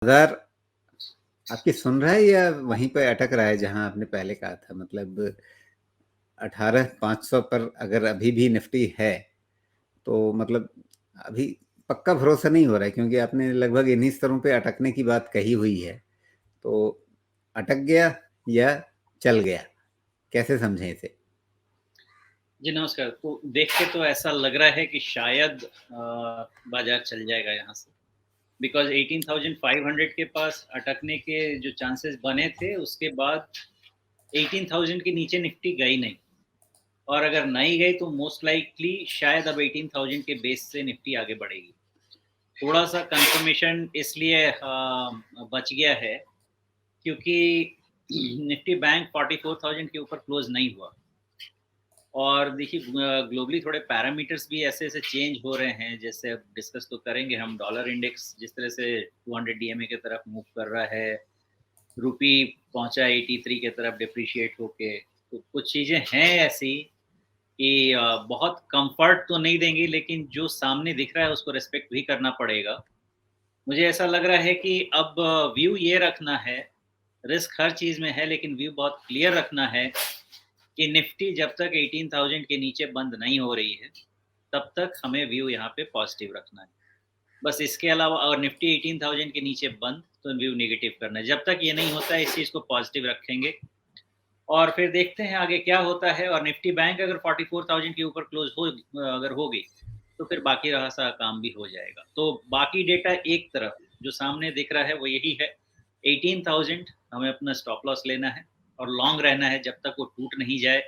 बाजार आपकी सुन रहा है या वहीं पे अटक रहा है जहां आपने पहले कहा था? मतलब 18,500 पर अगर अभी भी निफ्टी है तो मतलब अभी पक्का भरोसा नहीं हो रहा है, क्योंकि आपने लगभग इन्हीं स्तरों पे अटकने की बात कही हुई है। तो अटक गया या चल गया, कैसे समझें इसे? जी नमस्कार। तो देख के तो ऐसा लग रहा है कि शायद बाज़ार चल जाएगा यहाँ से, बिकॉज़ 18,500 के पास अटकने के जो चांसेस बने थे, उसके बाद 18,000 के नीचे निफ्टी गई नहीं, और अगर नहीं गई तो मोस्ट लाइकली शायद अब 18,000 के बेस से निफ्टी आगे बढ़ेगी। थोड़ा-सा कन्फर्मेशन इसलिए बच गया है क्योंकि निफ्टी बैंक 44,000 के ऊपर क्लोज़ नहीं हुआ। और देखिए ग्लोबली थोड़े पैरामीटर्स भी ऐसे-ऐसे चेंज हो रहे हैं, जैसे अब डिस्कस तो करेंगे हम। डॉलर इंडेक्स जिस तरह से 200 डीएमए की तरफ मूव कर रहा है, रूपी पहुँचा 83 की तरफ डिप्रिशिएट होके। तो कुछ चीज़ें हैं ऐसी कि बहुत कम्फर्ट तो नहीं देंगी, लेकिन जो सामने दिख रहा है उसको रिस्पेक्ट भी करना पड़ेगा। मुझे ऐसा लग रहा है कि अब व्यू ये रखना है, रिस्क हर चीज़ में है लेकिन व्यू बहुत क्लियर रखना है कि निफ्टी जब तक 18,000 के नीचे बंद नहीं हो रही है, तब तक हमें व्यू यहाँ पे पॉजिटिव रखना है। बस इसके अलावा, और निफ्टी 18,000 के नीचे बंद, तो व्यू नेगेटिव करना है। जब तक ये नहीं होता है, इस चीज़ को पॉजिटिव रखेंगे और फिर देखते हैं आगे क्या होता है। और निफ्टी बैंक अगर 44,000 के ऊपर क्लोज़ हो अगर हो गई, तो फिर बाकी रहा सा काम भी हो जाएगा। तो बाकी डेटा एक तरफ, जो सामने दिख रहा है वो यही है, 18,000 हमें अपना स्टॉप लॉस लेना है और लॉन्ग रहना है जब तक वो टूट नहीं जाए।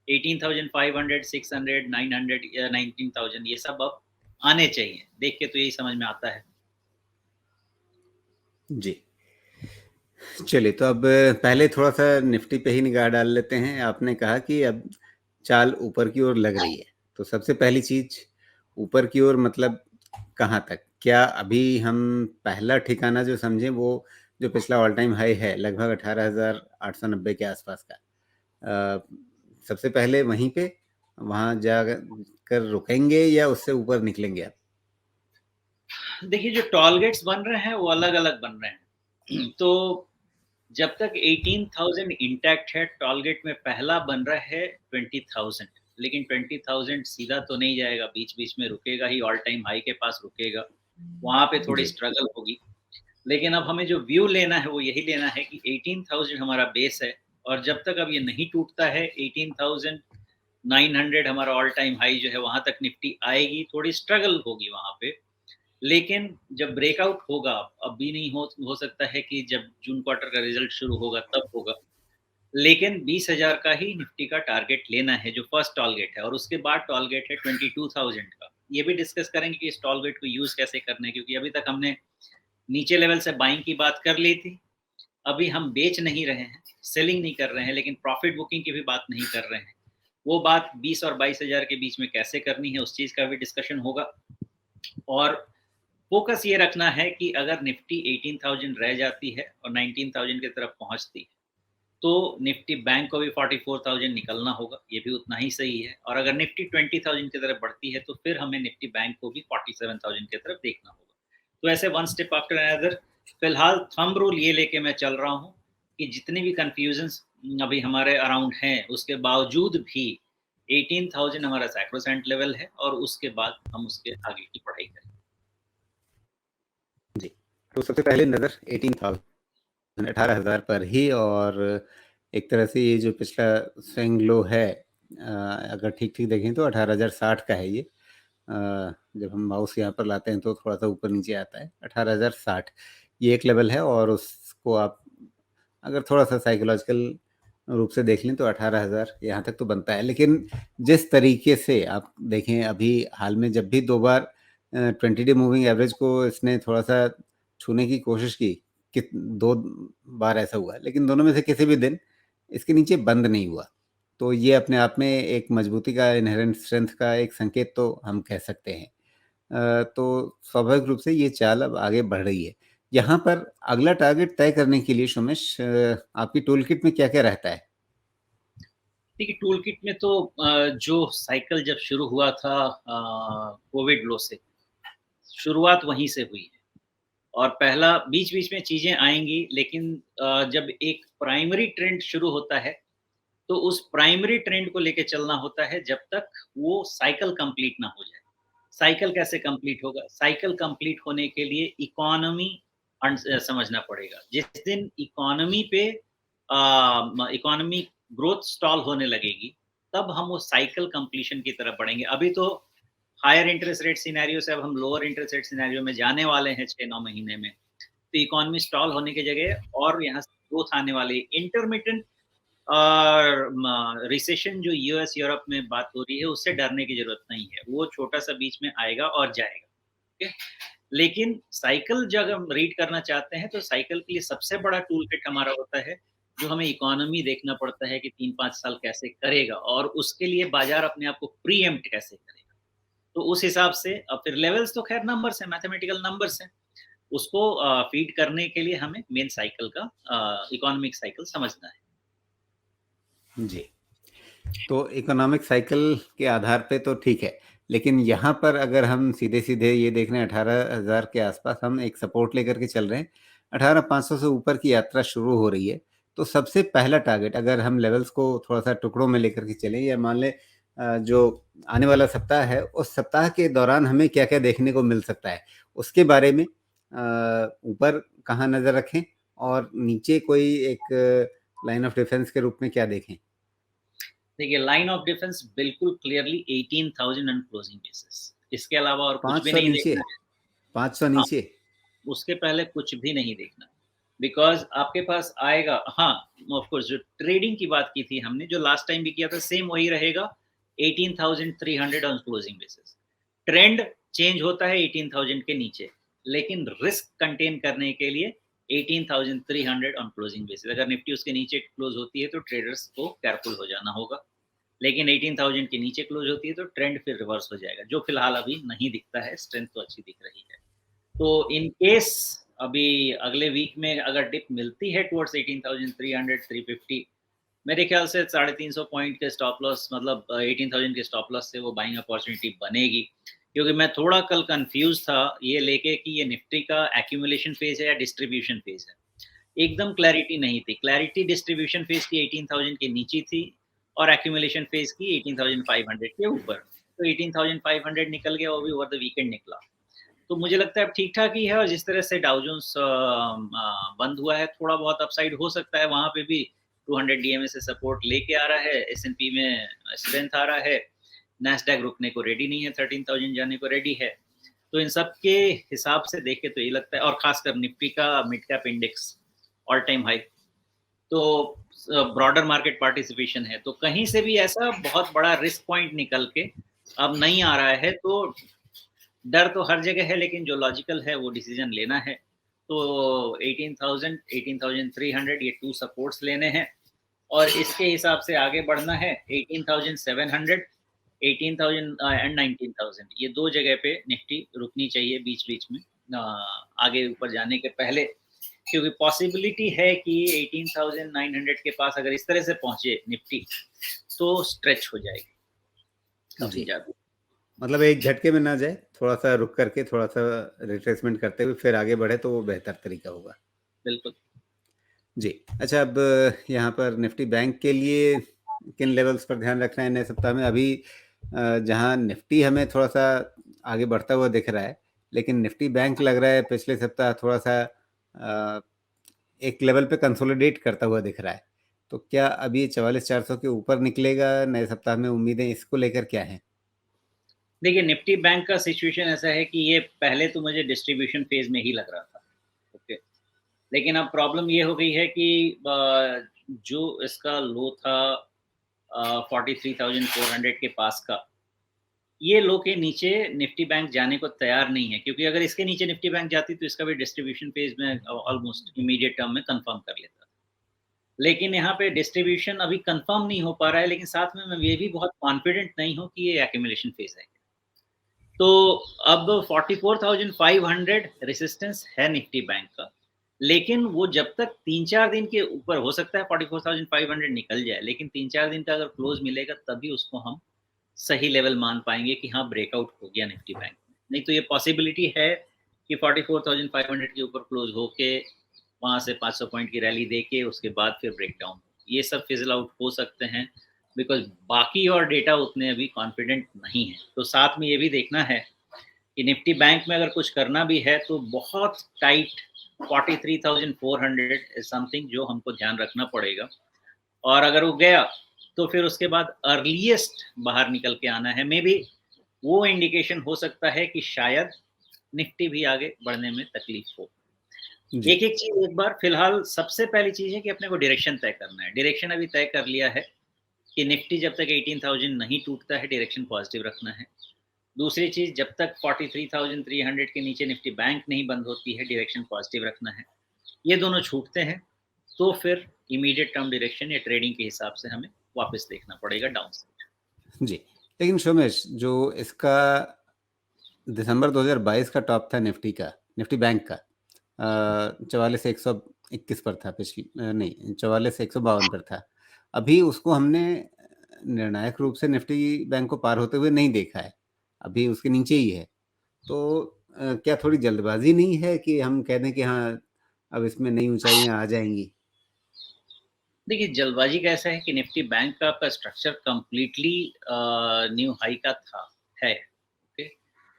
18,500, 600, 900 या 19,000, ये सब अब आने चाहिए। देख के तो यही समझ में आता है। जी, चलिए तो अब पहले थोड़ा सा निफ्टी पे ही निगाह डाल लेते हैं। आपने कहा कि अब चाल ऊपर की ओर लग रही है, तो सबसे पहली चीज, ऊपर की ओर मतलब कहाँ तक? क्या अभी हम पहला ठिकाना जो समझें वो जो पिछला ऑल टाइम हाई है लगभग 18,890 के आसपास का, अ, सबसे पहले वहीं पे वहां जाकर रुकेंगे या उससे ऊपर निकलेंगे आप? देखिए, जो टॉल गेट्स बन रहे हैं वो अलग-अलग बन रहे हैं। तो जब तक 18,000 इंटैक्ट है, टॉल गेट में पहला बन रहा है 20,000, लेकिन 20,000 सीधा तो नहीं जाएगा, बीच-बीच में रुकेगा ही, ऑल टाइम हाई के पास रुकेगा। वहाँ पे थोड़ी जी। स्ट्रगल होगी। लेकिन अब हमें जो व्यू लेना है वो यही लेना है कि 18,000 हमारा बेस है, और जब तक अब ये नहीं टूटता है, 18,900 हमारा ऑल टाइम हाई जो है, वहाँ तक निफ्टी आएगी। थोड़ी स्ट्रगल होगी वहाँ पे, लेकिन जब ब्रेकआउट होगा, अब भी नहीं हो सकता है कि जब जून क्वार्टर का रिजल्ट शुरू होगा तब होगा। लेकिन 20,000 का ही निफ्टी का टारगेट लेना है, जो फर्स्ट टारगेट है, और उसके बाद टारगेट है 22,000 का। ये भी डिस्कस करेंगे कि इस टारगेट को यूज़ कैसे करना है, क्योंकि अभी तक हमने नीचे लेवल से बाइंग की बात कर ली थी। अभी हम बेच नहीं रहे हैं, सेलिंग नहीं कर रहे हैं, लेकिन प्रॉफिट बुकिंग की भी बात नहीं कर रहे हैं। वो बात 20 और 22,000 के बीच में कैसे करनी है, उस चीज़ का भी डिस्कशन होगा। और फ़ोकस ये रखना है कि अगर निफ्टी 18,000 रह जाती है और 19,000 की तरफ पहुँचती है, तो निफ्टी बैंक को भी 44,000 निकलना होगा, ये भी उतना ही सही है। और अगर निफ्टी 20,000 की तरफ बढ़ती है, तो फिर हमें निफ्टी बैंक को भी 47,000 की तरफ देखना होगा। तो ऐसे वन स्टेप आफ्टर अनदर, फिलहाल थंब रूल ये लेके मैं चल रहा हूँ कि जितनी भी कन्फ्यूजन्स अभी हमारे अराउंड हैं, उसके बावजूद भी 18,000 हमारा सैक्रोसेंट लेवल है, और उसके बाद हम उसके आगे की पढ़ाई करें। जी, तो सबसे पहले नज़र 18,000, 18,000 पर ही। और एक तरह से ये जो पिछला स्विंग लो है, अगर ठीक-ठीक देखें तो 18,060 का है ये। जब हम माउस यहाँ पर लाते हैं तो थोड़ा-सा ऊपर-नीचे आता है। 18,060 ये एक लेवल है, और उसको आप अगर थोड़ा-सा साइकोलॉजिकल रूप से देख लें तो 18,000 यहाँ तक तो बनता है। लेकिन जिस तरीके से आप देखें, अभी हाल में जब भी 2 बार 20 डे मूविंग एवरेज को इसने थोड़ा-सा छूने की कोशिश की, 2 बार ऐसा हुआ, लेकिन दोनों में से किसी भी दिन इसके नीचे बंद नहीं हुआ। तो ये अपने आप में एक मजबूती का, इन्हेरेंट स्ट्रेंथ का एक संकेत तो हम कह सकते हैं। तो स्वाभाविक रूप से ये चाल अब आगे बढ़ रही है। यहाँ पर अगला टारगेट तय करने के लिए शोमेश, आपकी टूल किट में क्या-क्या रहता है? देखिए, टूल किट में तो जो साइकिल जब शुरू हुआ था कोविड लो से, शुरुआत वहीं से हुई है। और पहला बीच-बीच में चीज़ें आएँगी, लेकिन जब एक प्राइमरी ट्रेंड शुरू होता है, तो उस प्राइमरी ट्रेंड को लेके चलना होता है जब तक वो साइकिल कंप्लीट ना हो जाए। साइकिल कैसे कंप्लीट होगा? साइकिल कंप्लीट होने के लिए इकोनॉमी समझना पड़ेगा। जिस दिन इकोनॉमी पे इकोनॉमी ग्रोथ स्टॉल होने लगेगी, तब हम वो साइकिल कंप्लीशन की तरफ बढ़ेंगे। अभी तो हायर इंटरेस्ट रेट सिनेरियो से अब हम लोअर इंटरेस्ट रेट सिनेरियो में जाने वाले हैं 6-9 महीने में। तो इकोनॉमी स्टॉल होने की जगह और यहाँ से ग्रोथ आने वाली है। इंटरमिटेंट और रिसेशन जो यूएस यूरोप में बात हो रही है, उससे डरने की जरूरत नहीं है। वो छोटा सा बीच में आएगा और जाएगा। ठीक है, लेकिन साइकिल जब हम रीड करना चाहते हैं तो साइकिल के लिए सबसे बड़ा टूल किट हमारा होता है, जो हमें इकोनॉमी देखना पड़ता है कि 3-5 साल कैसे करेगा और उसके लिए बाजार अपने आप को प्रीएम्प्ट कैसे करेगा। तो उस हिसाब से अब फिर लेवल्स तो खैर नंबर्स हैं, मैथमेटिकल नंबर्स हैं। उसको फीड करने के लिए हमें मेन साइकिल का इकोनॉमिक साइकिल समझना है। जी। तो इकोनॉमिक साइकिल के आधार पे तो ठीक है, लेकिन यहाँ पर अगर हम सीधे-सीधे ये देख रहे हैं 18,000 के आसपास हम एक सपोर्ट लेकर के चल रहे हैं, 18,500 से ऊपर की यात्रा शुरू हो रही है, तो सबसे पहला टारगेट अगर हम लेवल्स को थोड़ा-सा टुकड़ों में लेकर के चलें या मान लें जो आने वाला सप्ताह है, उस सप्ताह के दौरान हमें क्या-क्या देखने को मिल सकता है? उसके बारे में ऊपर कहाँ नज़र रखें और नीचे कोई एक लाइन ऑफ डिफेंस के रूप में क्या देखें? देखिए, लाइन ऑफ डिफेंस बिल्कुल क्लियरली 18,000 ऑन क्लोजिंग बेसिस। इसके अलावा और कुछ भी 500 नहीं नीचे, देखना है। 500 हाँ, नीचे। उसके पहले कुछ भी नहीं देखना। बिकॉज़ आपके पास आएगा, हाँ, ऑफ कोर्स जो ट्रेडिंग की बात की थी हमने, जो लास्ट टाइम भी किया था, सेम वही रहेगा, 18,300 on closing basis. Trend change होता है 18,000 के नीचे, लेकिन रिस्क कंटेन करने के लिए 18,300 ऑन क्लोजिंग बेसिस। अगर निफ्टी उसके नीचे क्लोज़ होती है, तो ट्रेडर्स को केयरफुल हो जाना होगा। लेकिन 18,000 के नीचे क्लोज़ होती है, तो ट्रेंड फिर रिवर्स हो जाएगा, जो फिलहाल अभी नहीं दिखता है, स्ट्रेंथ तो अच्छी दिख रही है। तो इन केस अभी अगले वीक में अगर डिप मिलती है टुवर्ड्स 18,300 350, मेरे ख्याल से 350 पॉइंट के स्टॉप लॉस, मतलब 18,000 के स्टॉप लॉस से वो बाइंग अपॉर्चुनिटी बनेगी। क्योंकि मैं थोड़ा कल कंफ्यूज था ये लेके कि ये निफ्टी का एक्यूमुलेशन फेज है या डिस्ट्रीब्यूशन फेज है। एकदम क्लैरिटी नहीं थी। क्लैरिटी डिस्ट्रीब्यूशन फेज की 18,000 के नीचे थी और एक्यूमुलेशन फेज की 18,500 के ऊपर। तो 18,500 निकल गया, वो भी ओवर द वीकेंड निकला। तो मुझे लगता है अब ठीक-ठाक ही है और जिस तरह से डाउ जोन्स बंद हुआ है, थोड़ा बहुत अपसाइड हो सकता है, वहाँ पे भी 200 डीएमए से सपोर्ट लेके आ रहा है, एस&पी में स्ट्रेंथ आ रहा है, नैस्डैक रुकने को रेडी नहीं है, 13,000 जाने को रेडी है। तो इन सब के हिसाब से देख के तो ये लगता है, और खासकर निफ्टी का mid cap index all time high, तो ब्रॉडर मार्केट पार्टिसिपेशन है, तो कहीं से भी ऐसा बहुत बड़ा रिस्क पॉइंट निकल के अब नहीं आ रहा है, तो डर तो हर जगह है, लेकिन जो लॉजिकल है वो डिसीजन लेना है। तो 18,000 18,300 ये 2 सपोर्ट्स लेने हैं और इसके हिसाब से आगे बढ़ना है। 18,700 18,000 एंड 19,000 ये 2 जगह पे निफ्टी रुकनी चाहिए बीच-बीच में, आगे ऊपर जाने के पहले, क्योंकि पॉसिबिलिटी है कि 18,900 के पास अगर इस तरह से पहुँचे निफ्टी, तो स्ट्रेच हो जाएगी काफ़ी जी, ज़्यादा। मतलब एक झटके में ना जाए, थोड़ा-सा रुक करके थोड़ा-सा रिट्रेसमेंट करते हुए फिर आगे बढ़े तो वो बेहतर तरीका होगा। बिल्कुल। जी, अच्छा अब यहाँ पर निफ्टी बैंक के लिए किन लेवल्स पर ध्यान रखना है नए सप्ताह में? अभी जहाँ निफ्टी हमें थोड़ा-सा आगे बढ़ता हुआ दिख रहा है, लेकिन निफ्टी बैंक लग रहा है पिछले सप्ताह थोड़ा-सा अ, एक लेवल पे कंसोलिडेट करता हुआ दिख रहा है। तो क्या अभी 44,400 के ऊपर निकलेगा नए सप्ताह में उम्मीदें इसको लेकर क्या हैं? देखिए, निफ्टी बैंक का सिचुएशन ऐसा है कि ये पहले तो मुझे डिस्ट्रीब्यूशन फ़ेज़ में ही लग रहा था, ओके। लेकिन अब प्रॉब्लम ये हो गई है कि जो इसका लो था 43,400 के पास का, ये लो के नीचे निफ्टी बैंक जाने को तैयार नहीं है, क्योंकि अगर इसके नीचे निफ्टी बैंक जाती तो इसका भी डिस्ट्रीब्यूशन फ़ेज़ में ऑलमोस्ट इमीडिएट टर्म में कन्फर्म कर लेता। लेकिन यहाँ पे डिस्ट्रीब्यूशन अभी कन्फर्म नहीं हो पा रहा है, लेकिन साथ में मैं ये भी बहुत कॉन्फिडेंट नहीं हूँ कि ये एक्यूमुलेशन फ़ेज़ है। तो अब 44,500 रेजिस्टेंस है निफ्टी बैंक का, लेकिन वो जब तक 3-4 दिन के ऊपर, हो सकता है 44,500 निकल जाए, लेकिन 3-4 दिन का अगर क्लोज़ मिलेगा तभी उसको हम सही लेवल मान पाएँगे कि हाँ, ब्रेकआउट हो गया निफ्टी बैंक में। नहीं तो ये पॉसिबिलिटी है कि 44,500 के ऊपर क्लोज होके वहाँ से 500 पॉइंट की रैली देके उसके बाद फिर ब्रेकडाउन। ये सब फिज़ल आउट हो सकते हैं बिकॉज़ बाकी और डेटा उतने अभी कॉन्फिडेंट नहीं है। तो साथ में ये भी देखना है कि निफ्टी बैंक में अगर कुछ करना भी है तो बहुत टाइट 43,400 इज़ समथिंग जो हमको ध्यान रखना पड़ेगा। और अगर वो गया तो फिर उसके बाद अर्लीएस्ट बाहर निकल के आना है। मे बी वो इंडिकेशन हो सकता है कि शायद निफ्टी भी आगे बढ़ने में तकलीफ हो। जी। एक-एक चीज़ एक बार फिलहाल सबसे पहली चीज़ है कि अपने को डायरेक्शन तय करना है। डायरेक्शन अभी तय कर लिया है कि निफ्टी जब तक 18,000 नहीं टूटता है डायरेक्शन पॉजिटिव रखना है। दूसरी चीज़ जब तक 43,300 के नीचे निफ्टी बैंक नहीं बंद होती है डायरेक्शन पॉजिटिव रखना है। ये दोनों छूटते हैं तो फिर इमीडिएट टर्म डायरेक्शन या ट्रेडिंग के हिसाब से हमें वापस देखना पड़ेगा डाउन साइड। जी। लेकिन सोमेश, जो इसका दिसंबर 2022 का टॉप था निफ्टी का, निफ्टी बैंक का 44,121 पर था, नहीं 44,152 पर था। अभी उसको हमने निर्णायक रूप से निफ्टी बैंक को पार होते हुए नहीं देखा है, अभी उसके नीचे ही है। तो क्या थोड़ी जल्दबाजी नहीं है कि हम कह दें कि हाँ, अब इसमें नई ऊंचाइयां आ जाएंगी? देखिए जल्दबाजी का ऐसा है कि निफ्टी बैंक का आपका स्ट्रक्चर कंप्लीटली न्यू हाई का था है। ओके,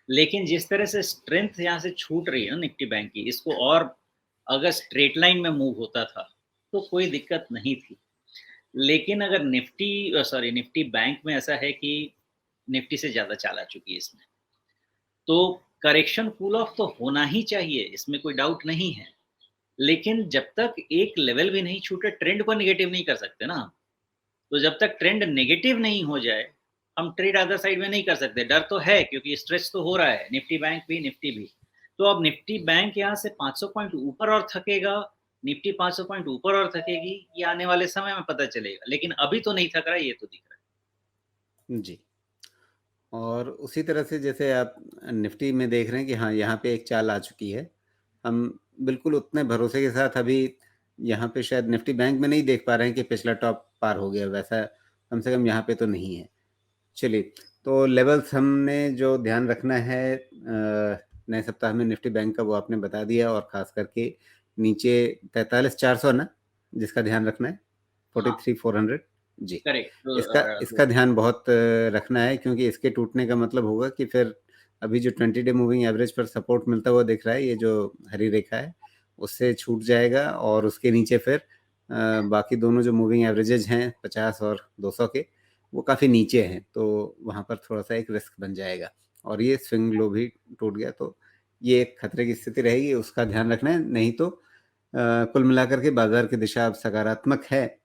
लेकिन जिस तरह से स्ट्रेंथ यहाँ से छूट रही है ना निफ्टी बैंक की, इसको और अगर स्ट्रेट लाइन में मूव होता था तो कोई दिक्कत नहीं थी। लेकिन अगर निफ्टी बैंक में ऐसा है कि निफ्टी से ज़्यादा चाल आ चुकी है इसमें, तो करेक्शन कूल ऑफ तो होना ही चाहिए, इसमें कोई डाउट नहीं है। लेकिन जब तक एक लेवल भी नहीं छूटे, ट्रेंड को नेगेटिव नहीं कर सकते ना हम। तो जब तक ट्रेंड नेगेटिव नहीं हो जाए, हम ट्रेड अदर साइड में नहीं कर सकते। डर तो है क्योंकि स्ट्रेच तो हो रहा है, निफ्टी बैंक भी, निफ्टी भी। तो अब निफ्टी बैंक यहाँ से 500 पॉइंट ऊपर और थकेगा, निफ्टी 500 पॉइंट ऊपर और थकेगी, ये आने वाले समय में पता चलेगा। लेकिन अभी तो नहीं थक रहा है, ये तो दिख रहा जी। और उसी तरह से जैसे आप निफ्टी में देख रहे हैं कि हाँ, यहाँ पे एक चाल आ चुकी है। हम बिल्कुल उतने भरोसे के साथ अभी यहाँ पे शायद निफ्टी बैंक में नहीं देख पा रहे हैं कि पिछला टॉप पार हो गया, वैसा कम से कम यहाँ पे तो नहीं है। चलिए, तो लेवल्स हमने जो ध्यान रखना है नए सप्ताह में निफ्टी बैंक का, वो आपने बता दिया, और ख़ास करके नीचे 43,400 ना, जिसका ध्यान रखना है, है। हाँ, 43,400। जी। करेक्ट। इसका इसका ध्यान बहुत रखना है, क्योंकि इसके टूटने का मतलब होगा कि फिर अभी जो 20 डे मूविंग एवरेज पर सपोर्ट मिलता हुआ दिख रहा है, ये जो हरी रेखा है, उससे छूट जाएगा, और उसके नीचे फिर बाकी दोनों जो मूविंग एवरेजेज हैं 50 और 200 के, वो काफ़ी नीचे हैं, तो वहाँ पर थोड़ा-सा एक रिस्क बन जाएगा। और ये स्विंग लो भी टूट गया तो ये एक खतरे की स्थिति रहेगी, उसका ध्यान रखना है। नहीं तो कुल मिलाकर के बाज़ार की दिशा अब सकारात्मक है।